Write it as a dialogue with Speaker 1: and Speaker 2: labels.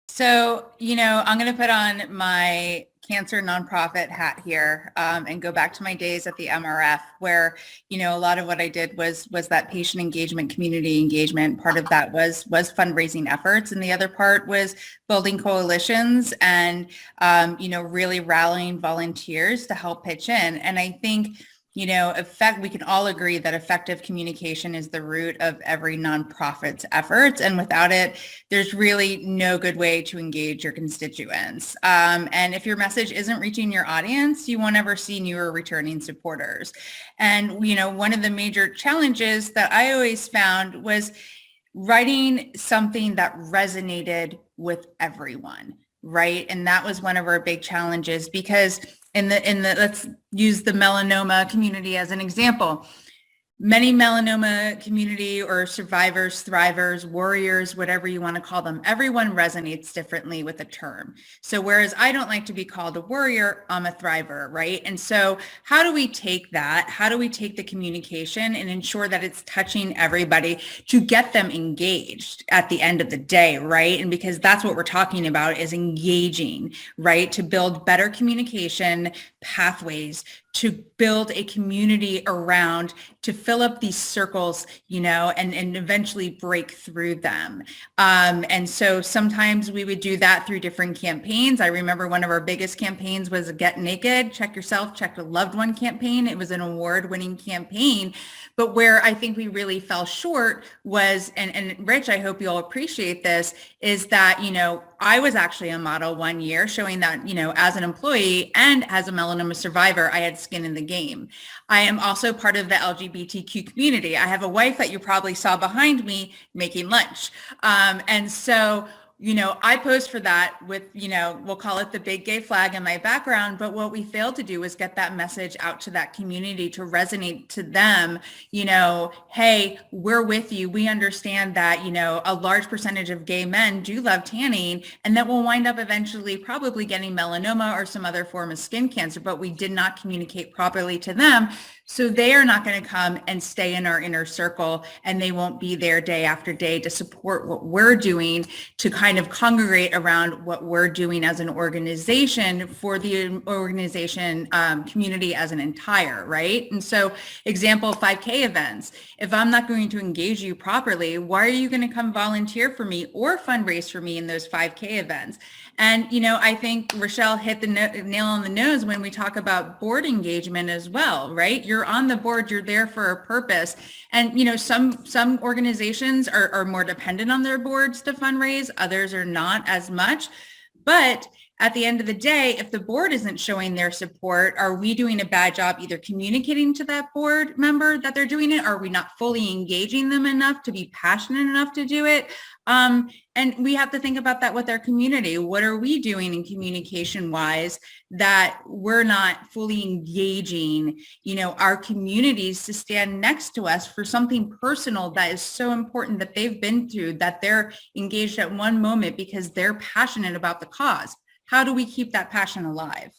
Speaker 1: So, I'm going to put on my cancer nonprofit hat here and go back to my days at the MRF where, a lot of what I did was that patient engagement, community engagement. Part of that was fundraising efforts. And the other part was building coalitions and, really rallying volunteers to help pitch in. And I think we can all agree that effective communication is the root of every nonprofit's efforts. And without it, there's really no good way to engage your constituents. And if your message isn't reaching your audience, you won't ever see newer returning supporters. And, one of the major challenges that I always found was writing something that resonated with everyone, right? And that was one of our big challenges because in the let's use the melanoma community as an example. Many melanoma community or survivors, thrivers, warriors, whatever you want to call them, everyone resonates differently with the term. So whereas I don't like to be called a warrior, I'm a thriver, right? And so how do we take that? How do we take the communication and ensure that it's touching everybody to get them engaged at the end of the day, right? And because that's what we're talking about is engaging, right? To build better communication pathways, to build a community around, to fill up these circles, and eventually break through them. And so sometimes we would do that through different campaigns. I remember one of our biggest campaigns was a Get Naked, Check Yourself, Check a Loved One campaign. It was an award-winning campaign. But where I think we really fell short was, and Rich, I hope you'll appreciate this, is that, I was actually a model one year showing that, as an employee and as a melanoma survivor, I had skin in the game. I am also part of the LGBTQ community. I have a wife that you probably saw behind me making lunch. And so, I posed for that with, we'll call it the big gay flag in my background. But what we failed to do was get that message out to that community to resonate to them, hey, we're with you. We understand that, a large percentage of gay men do love tanning and that will wind up eventually probably getting melanoma or some other form of skin cancer, but we did not communicate properly to them. So they are not going to come and stay in our inner circle, and they won't be there day after day to support what we're doing, to kind of congregate around what we're doing as an organization for the organization community as an entire, right? And so example, 5K events. If I'm not going to engage you properly, why are you going to come volunteer for me or fundraise for me in those 5K events? And, I think Rochelle hit the nail on the nose when we talk about board engagement as well, right? You're on the board, you're there for a purpose. And, some organizations are more dependent on their boards to fundraise, others are not as much. But at the end of the day, if the board isn't showing their support, are we doing a bad job either communicating to that board member that they're doing it? Are we not fully engaging them enough to be passionate enough to do it? And we have to think about that with our community. What are we doing in communication wise that we're not fully engaging, our communities to stand next to us for something personal that is so important that they've been through, that they're engaged at one moment because they're passionate about the cause? How do we keep that passion alive?